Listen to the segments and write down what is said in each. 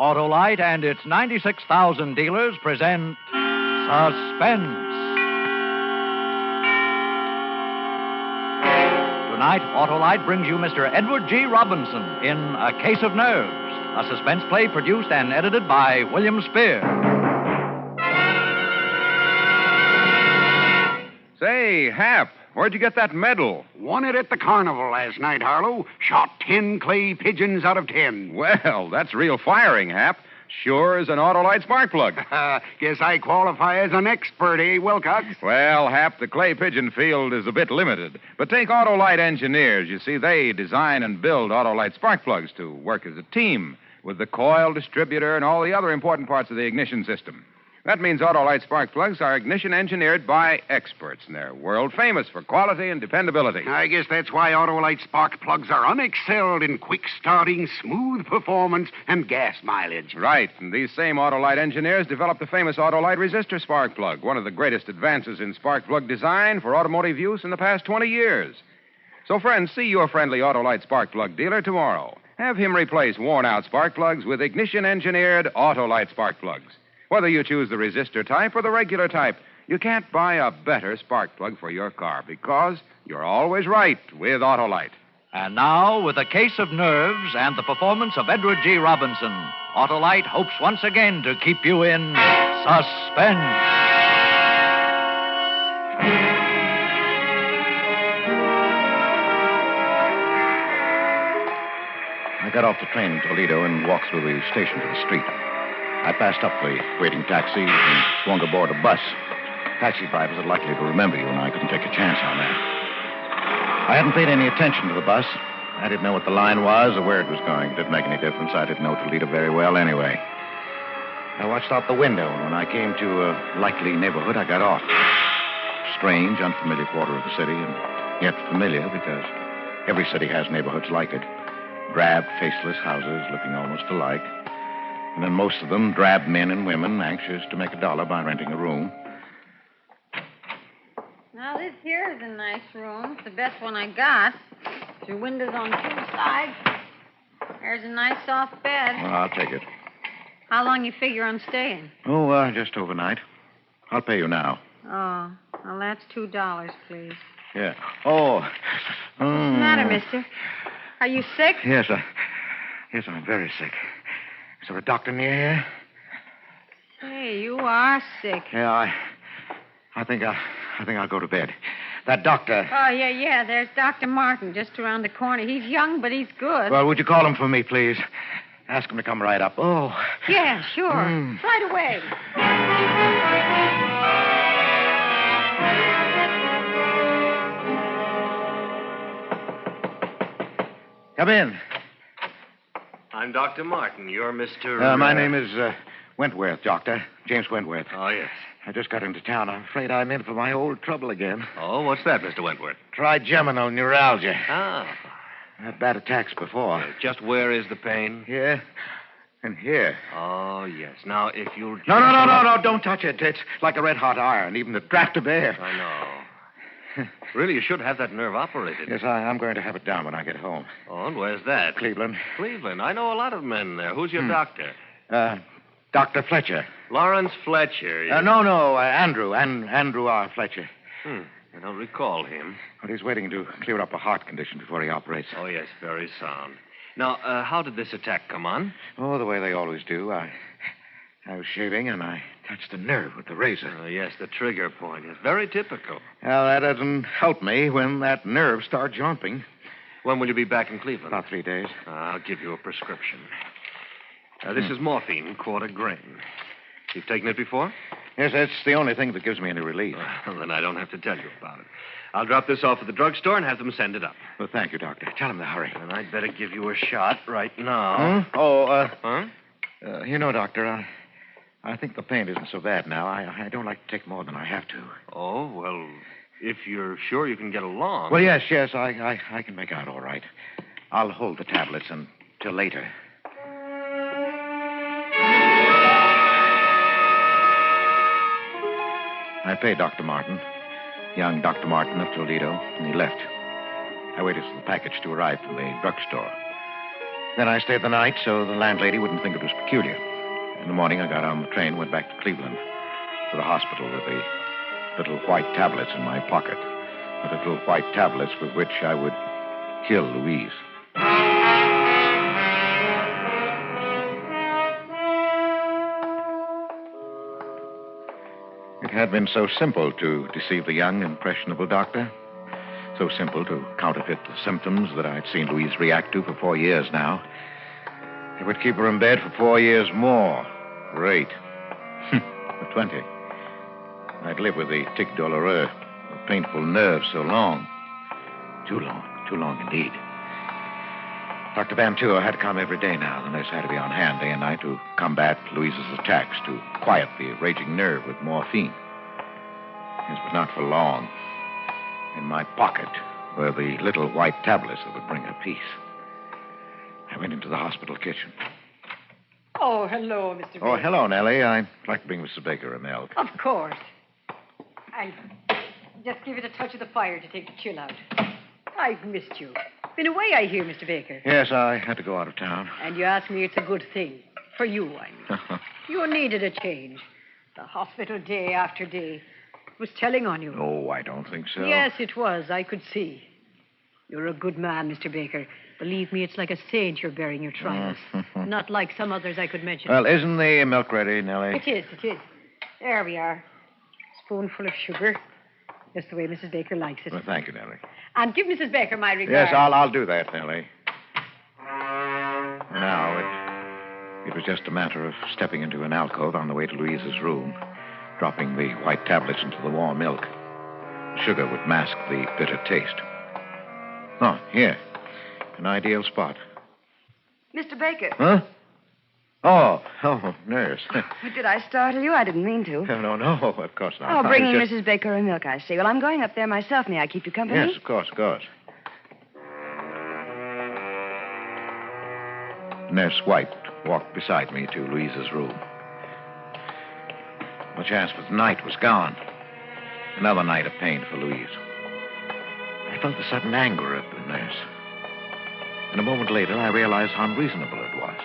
Autolite and its 96,000 dealers present Suspense. Tonight, Autolite brings you Mr. Edward G. Robinson in A Case of Nerves, a suspense play produced and edited by William Spear. Say, Hap, where'd you get that medal? Won it at the carnival last night, Harlow. Shot 10 clay pigeons out of 10. Well, that's real firing, Hap. Sure as an Autolite spark plug. Guess I qualify as an expert, eh, Wilcox? Well, Hap, the clay pigeon field is a bit limited. But take Autolite engineers. You see, they design and build Autolite spark plugs to work as a team with the coil, distributor, and all the other important parts of the ignition system. That means Autolite spark plugs are ignition engineered by experts, and they're world famous for quality and dependability. I guess that's why Autolite spark plugs are unexcelled in quick starting, smooth performance, and gas mileage. Right, and these same Autolite engineers developed the famous Autolite resistor spark plug, one of the greatest advances in spark plug design for automotive use in the past 20 years. So, friends, see your friendly Autolite spark plug dealer tomorrow. Have him replace worn-out spark plugs with ignition-engineered Autolite spark plugs. Whether you choose the resistor type or the regular type, you can't buy a better spark plug for your car because you're always right with Autolite. And now, with A Case of Nerves and the performance of Edward G. Robinson, Autolite hopes once again to keep you in suspense. I got off the train in Toledo and walked through the station to the street. I passed up the waiting taxi and swung aboard a bus. Taxi drivers are likely to remember you, and I couldn't take a chance on that. I hadn't paid any attention to the bus. I didn't know what the line was or where it was going. It didn't make any difference. I didn't know Toledo very well anyway. I watched out the window, and when I came to a likely neighborhood, I got off. Strange, unfamiliar quarter of the city, and yet familiar because every city has neighborhoods like it. Drab, faceless houses looking almost alike. And then most of them, drab men and women anxious to make $1 by renting a room. Now, this here is a nice room. It's the best one I got. Your windows on two sides. There's a nice soft bed. Well, I'll take it. How long you figure on staying? Oh, just overnight. I'll pay you now. Oh, well, that's $2, please. Yeah. Oh. What's the matter, mister? Are you sick? Yes, I'm very sick. Is there a doctor near here? Say, you are sick. Yeah, I think I'll go to bed. That doctor. Oh, yeah. There's Dr. Martin just around the corner. He's young, but he's good. Well, would you call him for me, please? Ask him to come right up. Oh. Yeah, sure. Right away. Come in. I'm Dr. Martin. You're Mr. My name is Wentworth, Doctor. James Wentworth. Oh, yes. I just got into town. I'm afraid I'm in for my old trouble again. Oh, what's that, Mr. Wentworth? Trigeminal neuralgia. Ah. I had bad attacks before. Just where is the pain? Here and here. Oh, yes. Now, if you'll... No, don't touch it. It's like a red-hot iron, even a draft of air. I know. Really, you should have that nerve operated. Yes, I'm going to have it done when I get home. Oh, and where's that? Cleveland. Cleveland. I know a lot of men there. Who's your doctor? Dr. Fletcher. Lawrence Fletcher. No, Andrew. Andrew R. Fletcher. I don't recall him. Well, he's waiting to clear up a heart condition before he operates. Oh, yes, very sound. Now, how did this attack come on? Oh, the way they always do. I was shaving, and I touched a nerve with the razor. Oh, yes, the trigger point. It's very typical. Well, that doesn't help me when that nerve starts jumping. When will you be back in Cleveland? About 3 days. I'll give you a prescription. This is morphine, quarter grain. You've taken it before? Yes, that's the only thing that gives me any relief. Well, then I don't have to tell you about it. I'll drop this off at the drugstore and have them send it up. Well, thank you, Doctor. Tell him to hurry. And I'd better give you a shot right now. Huh? Doctor, I think the pain isn't so bad now. I don't like to take more than I have to. Oh, well, if you're sure you can get along. Well, yes, I can make out all right. I'll hold the tablets until later. I paid Dr. Martin, young Dr. Martin of Toledo, and he left. I waited for the package to arrive from the drugstore. Then I stayed the night so the landlady wouldn't think it was peculiar. In the morning, I got on the train, went back to Cleveland, to the hospital with the little white tablets in my pocket. The little white tablets with which I would kill Louise. It had been so simple to deceive the young, impressionable doctor. So simple to counterfeit the symptoms that I'd seen Louise react to for 4 years now. It would keep her in bed for 4 years more. Great. For 20. I'd live with the tic douloureux, the painful nerves so long. Too long indeed. Dr. Bantua had to come every day now. The nurse had to be on hand day and night to combat Louise's attacks, to quiet the raging nerve with morphine. Yes, but not for long. In my pocket were the little white tablets that would bring her peace. I went into the hospital kitchen. Oh, hello, Mr. Baker. Oh, hello, Nellie. I'd like to bring Mr. Baker a milk. Of course. I'll just give it a touch of the fire to take the chill out. I've missed you. Been away, I hear, Mr. Baker. Yes, I had to go out of town. And you ask me it's a good thing. For you, I mean. You needed a change. The hospital day after day was telling on you. Oh, I don't think so. Yes, it was. I could see. You're a good man, Mr. Baker. Believe me, it's like a saint you're bearing your trials. Not like some others I could mention. Well, isn't the milk ready, Nellie? It is. There we are. Spoonful of sugar. Just the way Mrs. Baker likes it. Well, thank you, Nellie. And give Mrs. Baker my regards. Yes, I'll do that, Nellie. Now, it was just a matter of stepping into an alcove on the way to Louise's room, dropping the white tablets into the warm milk. Sugar would mask the bitter taste. Oh, here. An ideal spot. Mr. Baker. Huh? Oh, nurse. Did I startle you? I didn't mean to. No, of course not. Oh, bringing Mrs. Baker a milk, I see. Well, I'm going up there myself. May I keep you company? Yes, of course. Nurse White walked beside me to Louise's room. The chance for the night was gone. Another night of pain for Louise. I felt the sudden anger of the nurse. And a moment later, I realized how unreasonable it was.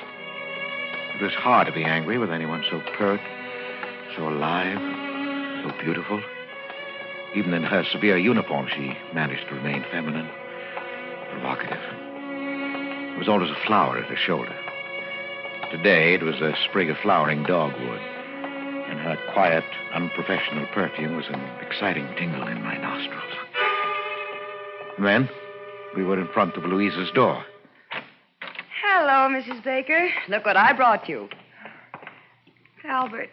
It was hard to be angry with anyone so pert, so alive, so beautiful. Even in her severe uniform, she managed to remain feminine, provocative. There was always a flower at her shoulder. Today, it was a sprig of flowering dogwood. And her quiet, unprofessional perfume was an exciting tingle in my nostrils. And then, we were in front of Louise's door. Hello, Mrs. Baker. Look what I brought you. Albert,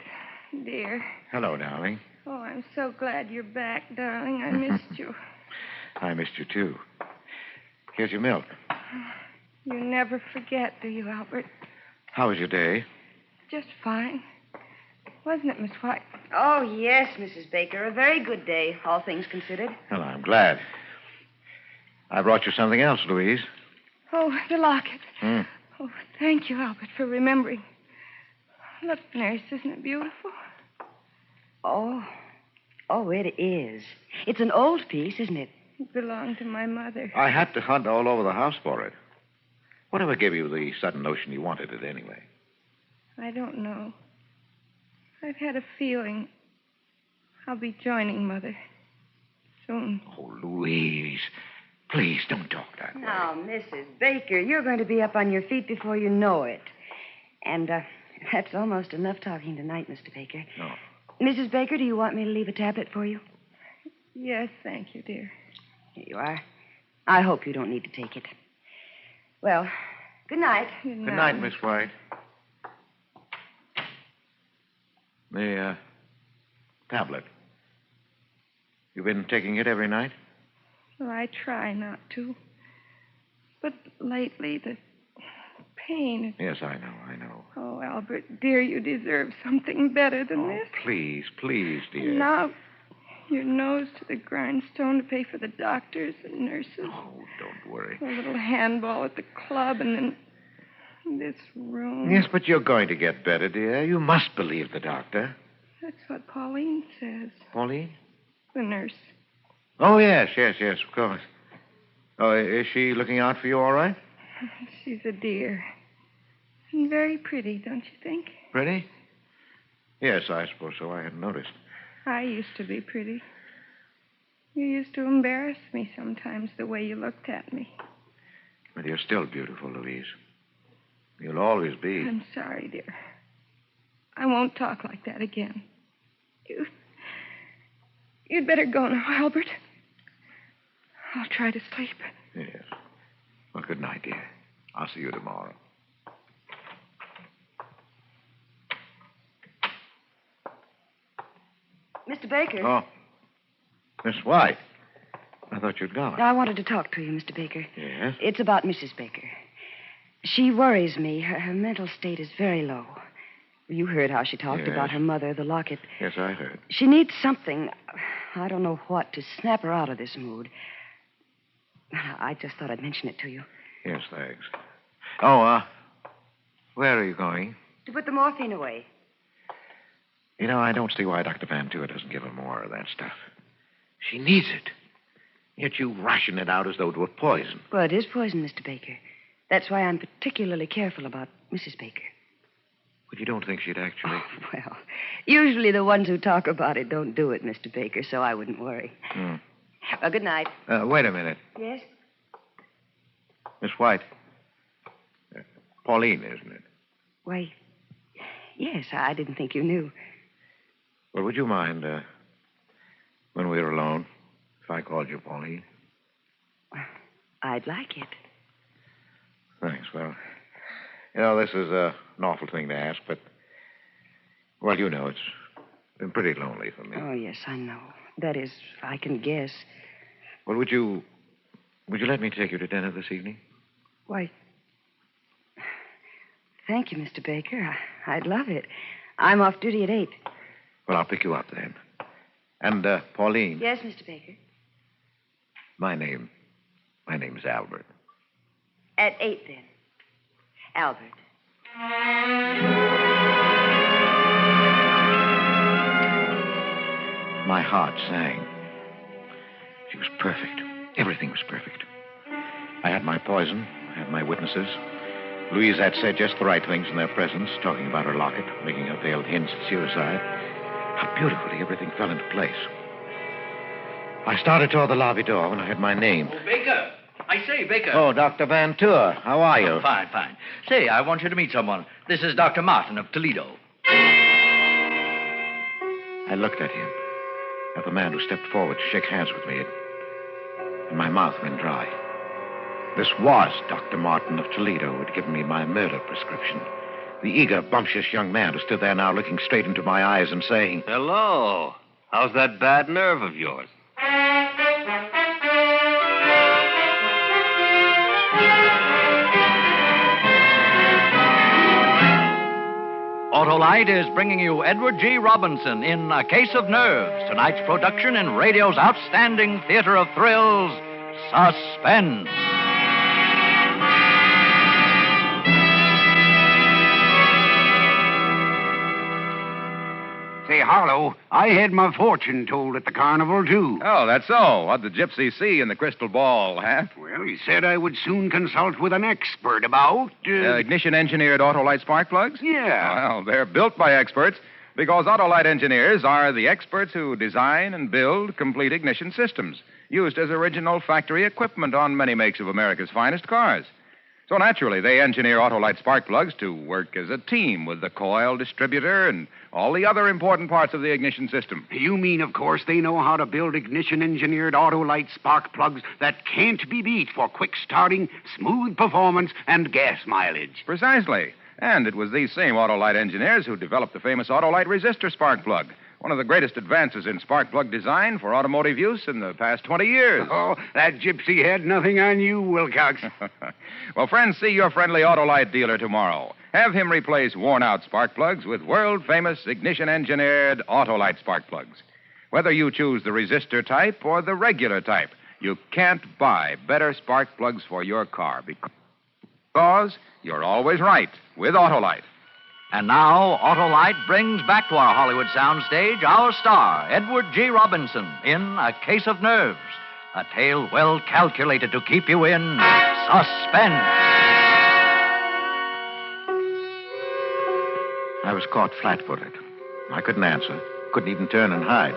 dear. Hello, darling. Oh, I'm so glad you're back, darling. I missed you. I missed you, too. Here's your milk. You never forget, do you, Albert? How was your day? Just fine. Wasn't it, Miss White? Oh, yes, Mrs. Baker. A very good day, all things considered. Well, I'm glad. I brought you something else, Louise. Oh, the locket. Hmm. Oh, thank you, Albert, for remembering. Look, nurse, isn't it beautiful? Oh, it is. It's an old piece, isn't it? It belonged to my mother. I had to hunt all over the house for it. Whatever gave you the sudden notion you wanted it anyway? I don't know. I've had a feeling I'll be joining Mother soon. Oh, Louise, please don't talk that way. Now, Mrs. Baker, you're going to be up on your feet before you know it. And that's almost enough talking tonight, Mr. Baker. No. Mrs. Baker, do you want me to leave a tablet for you? Yes, thank you, dear. Here you are. I hope you don't need to take it. Well, good night. Good night. Good night, Miss White. The tablet. You've been taking it every night? Well, I try not to. But lately, the pain... Yes, I know. Oh, Albert, dear, you deserve something better than this. Please, dear. Now, your nose to the grindstone to pay for the doctors and nurses. Oh, don't worry. A little handball at the club, and then this room. Yes, but you're going to get better, dear. You must believe the doctor. That's what Pauline says. Pauline? The nurse. Oh, yes, of course. Oh, is she looking out for you all right? She's a dear. And very pretty, don't you think? Pretty? Yes, I suppose so. I hadn't noticed. I used to be pretty. You used to embarrass me sometimes the way you looked at me. But you're still beautiful, Louise. You'll always be. I'm sorry, dear. I won't talk like that again. You'd better go now, Albert. I'll try to sleep. Yes. Well, good night, dear. I'll see you tomorrow. Mr. Baker. Oh. Miss White. I thought you'd gone. I wanted to talk to you, Mr. Baker. Yes? It's about Mrs. Baker. She worries me. Her mental state is very low. You heard how she talked about her mother, the locket. Yes, I heard. She needs something, I don't know what, to snap her out of this mood. I just thought I'd mention it to you. Yes, thanks. Oh, where are you going? To put the morphine away. You know, I don't see why Dr. Van Tour doesn't give her more of that stuff. She needs it. Yet you ration it out as though it were poison. Well, it is poison, Mr. Baker. That's why I'm particularly careful about Mrs. Baker. But you don't think she'd actually... Oh, well, usually the ones who talk about it don't do it, Mr. Baker, so I wouldn't worry. Well, good night. Wait a minute. Yes? Miss White. Pauline, isn't it? Why, yes, I didn't think you knew. Well, would you mind, when we were alone, if I called you Pauline? I'd like it. Thanks. Well, you know, this is an awful thing to ask, but, well, you know, it's been pretty lonely for me. Oh, yes, I know. That is, I can guess. Well, would you let me take you to dinner this evening? Why, thank you, Mr. Baker. I'd love it. I'm off duty at 8. Well, I'll pick you up then. And, Pauline. Yes, Mr. Baker. My name's Albert. At 8, then. Albert. My heart sang. She was perfect. Everything was perfect. I had my poison. I had my witnesses. Louise had said just the right things in their presence, talking about her locket, making her veiled hints at suicide. How beautifully everything fell into place. I started toward the lobby door when I heard my name. Oh, Baker. I say, Baker. Oh, Dr. Van Tour. How are you? Oh, fine, fine. Say, I want you to meet someone. This is Dr. Martin of Toledo. I looked at him, at the man who stepped forward to shake hands with me, and my mouth went dry. This was Dr. Martin of Toledo who had given me my murder prescription. The eager, bumptious young man who stood there now looking straight into my eyes and saying, Hello. How's that bad nerve of yours? Autolite is bringing you Edward G. Robinson in A Case of Nerves, tonight's production in radio's outstanding theater of thrills, Suspense. Say, Harlow, I had my fortune told at the carnival, too. Oh, that's so. What'd the gypsy see in the crystal ball, huh? Well, he said I would soon consult with an expert about... Ignition-engineered Autolite spark plugs? Yeah. Well, they're built by experts because Autolite engineers are the experts who design and build complete ignition systems used as original factory equipment on many makes of America's finest cars. So naturally, they engineer Autolite spark plugs to work as a team with the coil, distributor, and all the other important parts of the ignition system. You mean, of course, they know how to build ignition-engineered Autolite spark plugs that can't be beat for quick starting, smooth performance, and gas mileage. Precisely. And it was these same Autolite engineers who developed the famous Autolite resistor spark plug, one of the greatest advances in spark plug design for automotive use in the past 20 years. Oh, that gypsy had nothing on you, Wilcox. Well, friends, see your friendly Autolite dealer tomorrow. Have him replace worn-out spark plugs with world-famous ignition-engineered Autolite spark plugs. Whether you choose the resistor type or the regular type, you can't buy better spark plugs for your car because you're always right with Autolite. And now, Autolite brings back to our Hollywood soundstage our star, Edward G. Robinson, in A Case of Nerves, a tale well calculated to keep you in suspense. I was caught flat-footed. I couldn't answer, couldn't even turn and hide.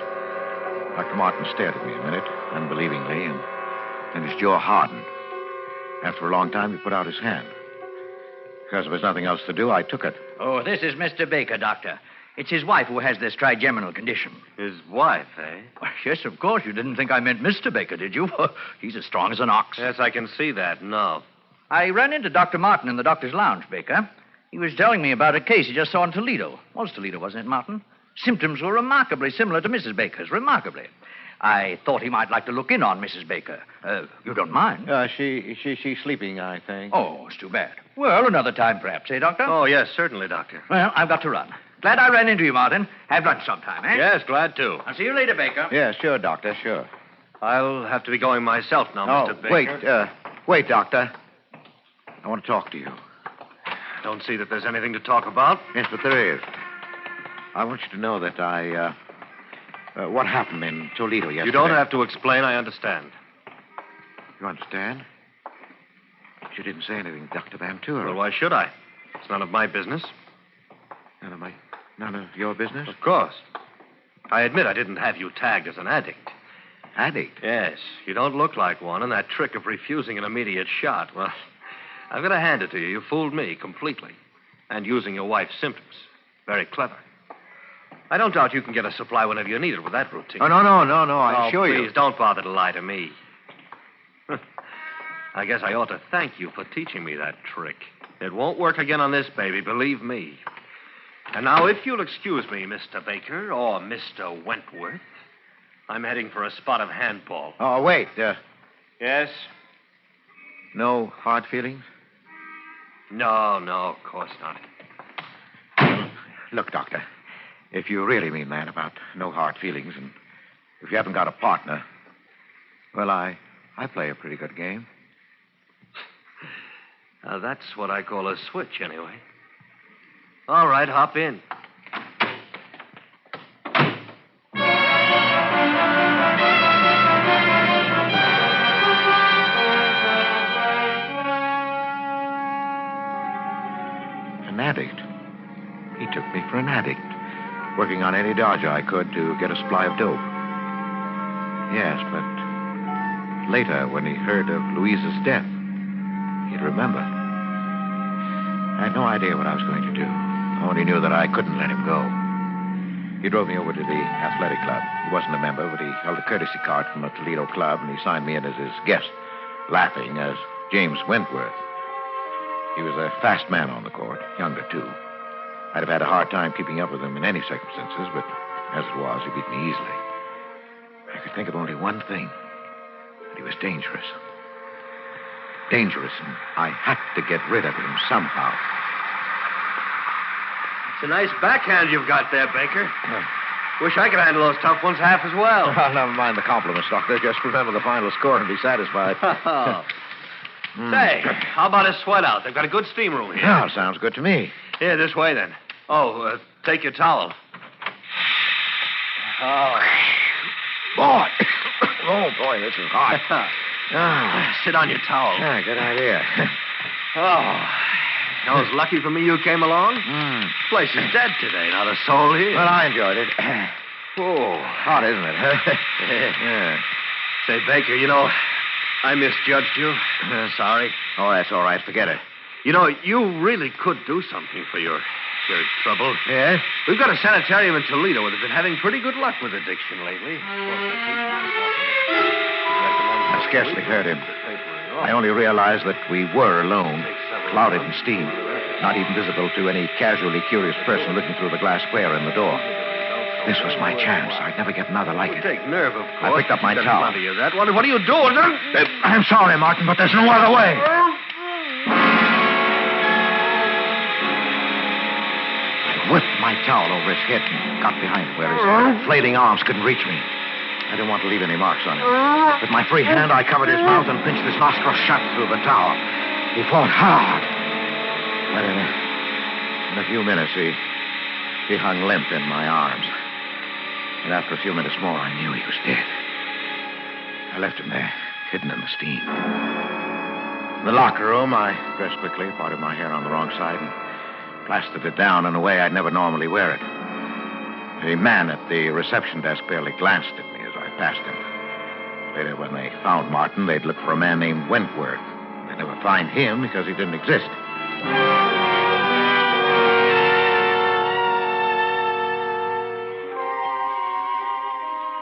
Dr. Martin stared at me a minute, unbelievingly, and then his jaw hardened. After a long time, he put out his hand. Because there was nothing else to do, I took it. Oh, this is Mr. Baker, Doctor. It's his wife who has this trigeminal condition. His wife, eh? Well, yes, of course. You didn't think I meant Mr. Baker, did you? He's as strong as an ox. Yes, I can see that. No. I ran into Dr. Martin in the doctor's lounge, Baker. He was telling me about a case he just saw in Toledo. Was Toledo, wasn't it, Martin? Symptoms were remarkably similar to Mrs. Baker's. Remarkably. I thought he might like to look in on Mrs. Baker. You don't mind? She's sleeping, I think. Oh, it's too bad. Well, another time, perhaps, eh, Doctor? Oh, yes, certainly, Doctor. Well, I've got to run. Glad I ran into you, Martin. Have lunch sometime, eh? Yes, glad to. I'll see you later, Baker. Yeah, sure, Doctor, sure. I'll have to be going myself now, Mr. Baker. Wait, Doctor. I want to talk to you. Don't see that there's anything to talk about. Yes, but there is. I want you to know that what happened in Toledo yesterday. You don't have to explain. I understand. You understand? You didn't say anything, Dr. Van Tour. Well, why should I? It's none of my business. None of your business? Of course. I admit I didn't have you tagged as an addict. Addict? Yes. You don't look like one, and that trick of refusing an immediate shot, well, I've got to hand it to you. You fooled me completely. And using your wife's symptoms. Very clever. I don't doubt you can get a supply whenever you need it with that routine. Oh, no. I assure you. Please, don't bother to lie to me. I guess I ought to thank you for teaching me that trick. It won't work again on this baby, believe me. And now, if you'll excuse me, Mr. Baker, or Mr. Wentworth, I'm heading for a spot of handball. Oh, wait. Yes? No hard feelings? No, of course not. Look, Doctor, if you really mean that about no hard feelings, and if you haven't got a partner, well, I play a pretty good game. That's what I call a switch, anyway. All right, hop in. An addict. He took me for an addict, working on any dodge I could to get a supply of dope. Yes, but later, when he heard of Louise's death, he'd remember. I had no idea what I was going to do. I only knew that I couldn't let him go. He drove me over to the athletic club. He wasn't a member, but he held a courtesy card from a Toledo club, and he signed me in as his guest, laughing as James Wentworth. He was a fast man on the court, younger, too. I'd have had a hard time keeping up with him in any circumstances, but as it was, he beat me easily. I could think of only one thing, that he was dangerous. Dangerous, and I had to get rid of him somehow. It's a nice backhand you've got there, Baker. Wish I could handle those tough ones half as well. Well, never mind the compliments, Doctor. Just remember the final score and be satisfied. Say, how about a sweat out? They've got a good steam room here. Yeah, sounds good to me. Here, this way, then. Oh, take your towel. Oh. Boy. Oh, boy, this is hot. Sit on your towel. Yeah, good idea. That was lucky for me you came along. Place is dead today, not a soul here. Well, I enjoyed it. Oh. Hot, isn't it? Yeah. Say, Baker, you know, I misjudged you. Sorry. Oh, that's all right. Forget it. You know, you really could do something for your trouble. Yes? We've got a sanitarium in Toledo that have been having pretty good luck with addiction lately. I scarcely heard him. I only realized that we were alone, clouded in steam, not even visible to any casually curious person looking through the glass square in the door. This was my chance. I'd never get another like it. Take nerve, of I course. picked up my towel. What are you doing? I'm sorry, Martin, but there's no other way. I whipped my towel over his head and got behind him where his flailing arms couldn't reach me. I didn't want to leave any marks on him. With my free hand, I covered his mouth and pinched his nostrils shut through the towel. He fought hard. But in a few minutes, he hung limp in my arms. And after a few minutes more, I knew he was dead. I left him there, hidden in the steam. In the locker room, I dressed quickly, parted my hair on the wrong side, and plastered it down in a way I'd never normally wear it. The man at the reception desk barely glanced at me as I passed him. Later, when they found Martin, they'd look for a man named Wentworth. They'd never find him because he didn't exist.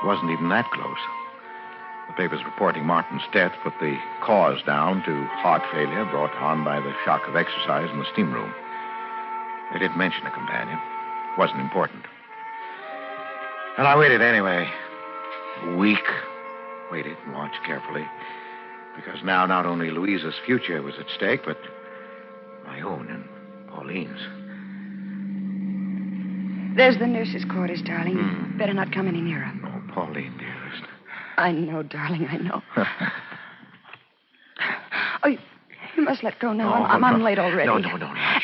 It wasn't even that close. The papers reporting Martin's death put the cause down to heart failure brought on by the shock of exercise in the steam room. They didn't mention a companion. It wasn't important. And I waited anyway. A week. Waited and watched carefully. Because now not only Louisa's future was at stake, but my own and Pauline's. There's the nurse's quarters, darling. You better not come any nearer. Oh, Pauline, dearest. I know, darling, I know. Oh, you must let go now. I'm late already. No.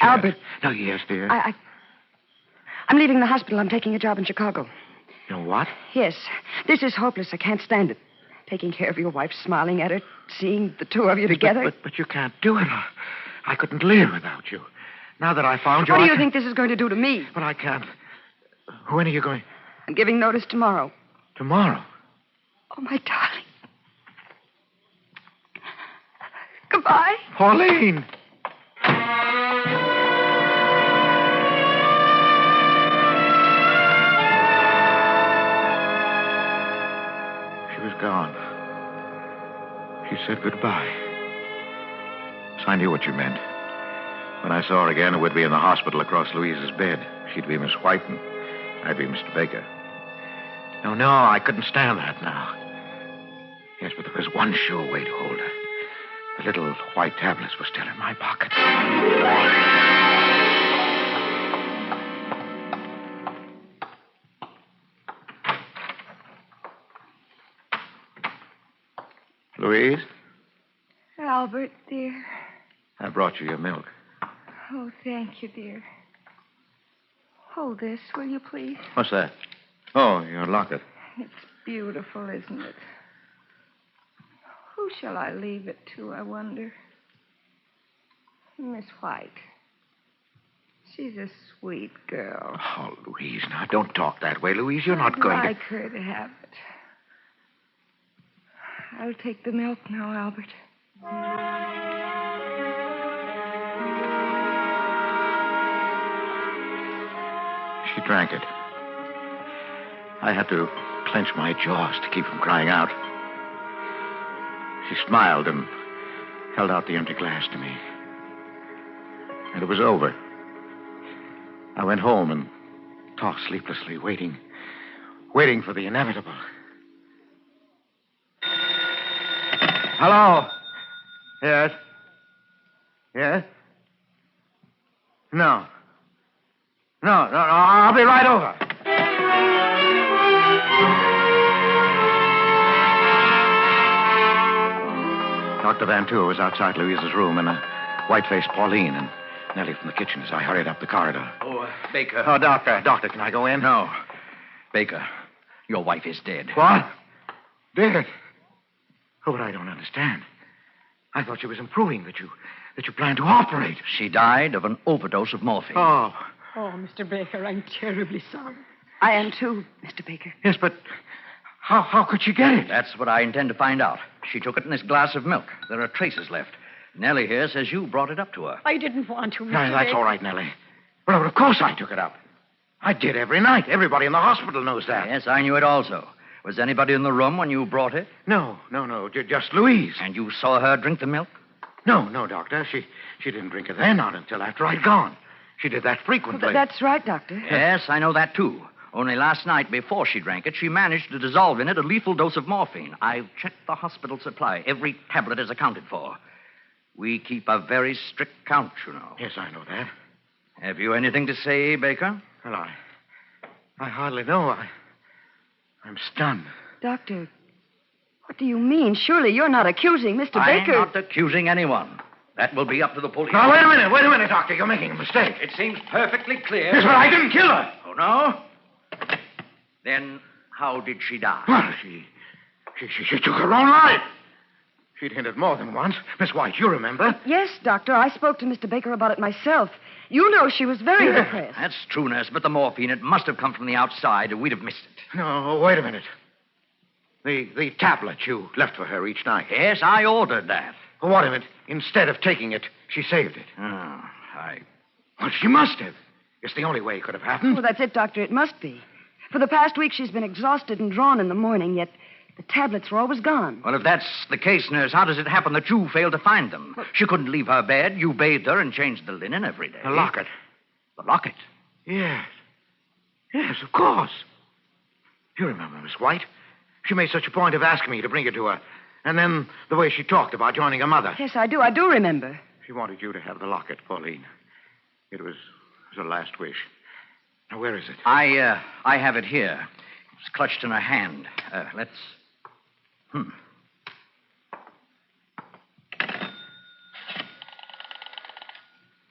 Albert. No, yes, dear. I'm leaving the hospital. I'm taking a job in Chicago. You know what? Yes. This is hopeless. I can't stand it. Taking care of your wife, smiling at her, seeing the two of you together. But you can't do it. I couldn't live without you. Now that I found you, What do you think this is going to do to me? But I can't. When are you going? I'm giving notice tomorrow. Tomorrow? Oh, my darling. Goodbye. Pauline! She was gone. She said goodbye. So I knew what you meant. When I saw her again, it would be in the hospital across Louise's bed. She'd be Miss White, and I'd be Mr. Baker. No, I couldn't stand that now. Yes, but there was one sure way to hold her. The little white tablets were still in my pocket. Louise? Albert, dear. I brought you your milk. Oh, thank you, dear. Hold this, will you, please? What's that? Oh, your locket. It's beautiful, isn't it? Who shall I leave it to, I wonder? Miss White. She's a sweet girl. Oh, Louise, now don't talk that way, Louise. You're not going I'd to... like her to have it. I'll take the milk now, Albert. She drank it. I had to clench my jaws to keep from crying out. She smiled and held out the empty glass to me. And it was over. I went home and talked sleeplessly, waiting for the inevitable. Hello? Yes? Yes? No, I'll be right over. Dr. Van Tour was outside Louisa's room, and a white-faced Pauline and Nellie from the kitchen as I hurried up the corridor. Oh, Baker. Oh, Doctor, can I go in? No. Baker, your wife is dead. What? Dead? Oh, but I don't understand. I thought she was improving, that you planned to operate. She died of an overdose of morphine. Oh. Oh, Mr. Baker, I'm terribly sorry. I am too, Mr. Baker. Yes, but how could she get it? That's what I intend to find out. She took it in this glass of milk. There are traces left. Nellie here says you brought it up to her. I didn't want to, Mr. No, that's Baker. all right, Nellie. Well, of course I took it up. I did every night. Everybody in the hospital knows that. Yes, I knew it also. Was anybody in the room when you brought it? No. Just Louise. And you saw her drink the milk? No, Doctor. She didn't drink it then, not until after I'd gone. She did that frequently. Well, that's right, Doctor. Yes, I know that, too. Only last night, before she drank it, she managed to dissolve in it a lethal dose of morphine. I've checked the hospital supply. Every tablet is accounted for. We keep a very strict count, you know. Yes, I know that. Have you anything to say, Baker? Well, I hardly know. I'm stunned. Doctor, what do you mean? Surely you're not accusing Mr. I'm Baker. not accusing anyone. That will be up to the police. Now, wait a minute, Doctor. You're making a mistake. It seems perfectly clear. Yes, but I didn't kill her. Oh, no? Then how did she die? Well, she took her own life. She'd hinted more than once. Miss White, you remember? Yes, Doctor. I spoke to Mr. Baker about it myself. You know she was very depressed. That's true, nurse, but the morphine, it must have come from the outside, or we'd have missed it. No, wait a minute. The tablet you left for her each night. Yes, I ordered that. What of it? Instead of taking it, she saved it. Oh, Well, she must have. It's the only way it could have happened. Well, that's it, Doctor. It must be. For the past week, she's been exhausted and drawn in the morning, yet the tablets were always gone. Well, if that's the case, nurse, how does it happen that you failed to find them? She couldn't leave her bed. You bathed her and changed the linen every day. The locket. The locket? Yes. Yes, of course. You remember Miss White? She made such a point of asking me to bring it to her. And then the way she talked about joining her mother. Yes, I do. I do remember. She wanted you to have the locket, Pauline. It was her last wish. Now, where is it? I have it here. It's clutched in her hand. Let's...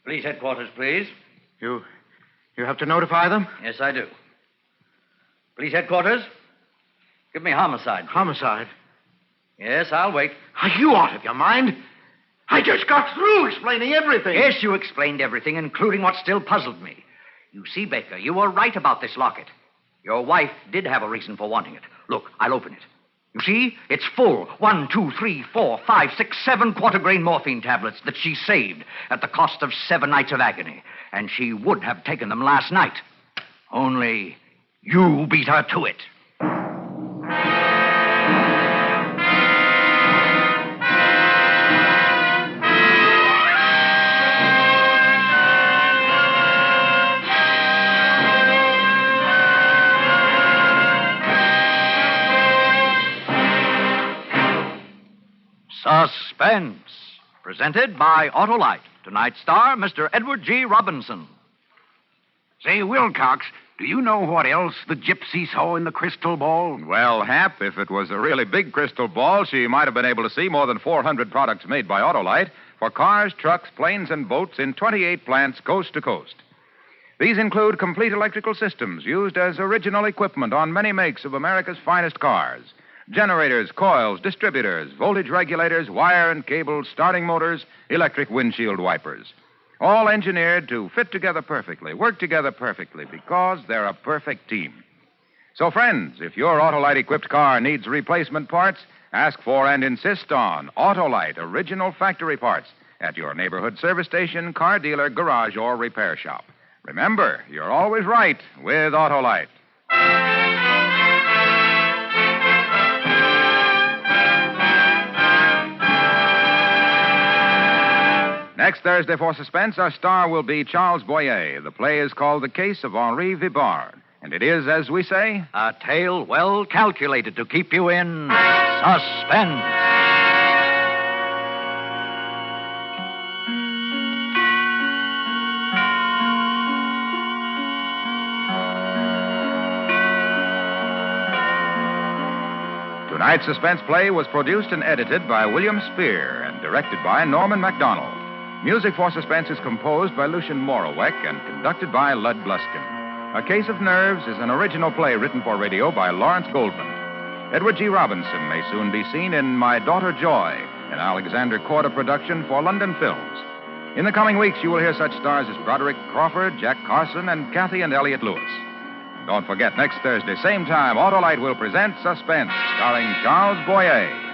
Police headquarters, please. You have to notify them? Yes, I do. Police headquarters? Give me homicide. Please. Homicide? Yes, I'll wait. Are you out of your mind? I just got through explaining everything. Yes, you explained everything, including what still puzzled me. You see, Baker, you were right about this locket. Your wife did have a reason for wanting it. Look, I'll open it. You see, it's full. 1, 2, 3, 4, 5, 6, 7 quarter-grain morphine tablets that she saved at the cost of 7 nights of agony. And she would have taken them last night. Only you beat her to it. Suspense, presented by Autolite. Tonight's star, Mr. Edward G. Robinson. Say, Wilcox, do you know what else the gypsy saw in the crystal ball? Well, Hap, if it was a really big crystal ball, she might have been able to see more than 400 products made by Autolite for cars, trucks, planes, and boats in 28 plants coast to coast. These include complete electrical systems used as original equipment on many makes of America's finest cars. Generators, coils, distributors, voltage regulators, wire and cable, starting motors, electric windshield wipers. All engineered to fit together perfectly, work together perfectly, because they're a perfect team. So, friends, if your Autolite-equipped car needs replacement parts, ask for and insist on Autolite original factory parts at your neighborhood service station, car dealer, garage, or repair shop. Remember, you're always right with Autolite. Next Thursday for Suspense, our star will be Charles Boyer. The play is called The Case of Henri Vibard. And it is, as we say, a tale well calculated to keep you in suspense. Tonight's suspense play was produced and edited by William Spear and directed by Norman MacDonald. Music for Suspense is composed by Lucian Moraweck and conducted by Lud Bluskin. A Case of Nerves is an original play written for radio by Lawrence Goldman. Edward G. Robinson may soon be seen in My Daughter Joy, an Alexander Korda production for London Films. In the coming weeks, you will hear such stars as Broderick Crawford, Jack Carson, and Kathy and Elliot Lewis. Don't forget, next Thursday, same time, Autolite will present Suspense, starring Charles Boyer.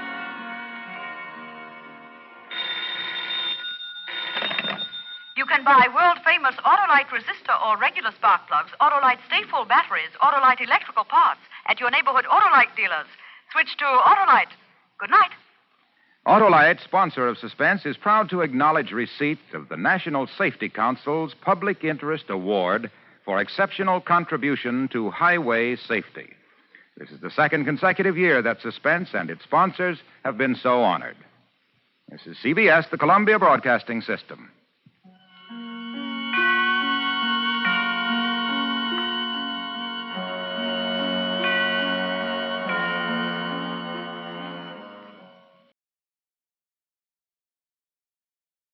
You can buy world-famous Autolite resistor or regular spark plugs, Autolite stay-full batteries, Autolite electrical parts at your neighborhood Autolite dealers. Switch to Autolite. Good night. Autolite, sponsor of Suspense, is proud to acknowledge receipt of the National Safety Council's Public Interest Award for exceptional contribution to highway safety. This is the second consecutive year that Suspense and its sponsors have been so honored. This is CBS, the Columbia Broadcasting System.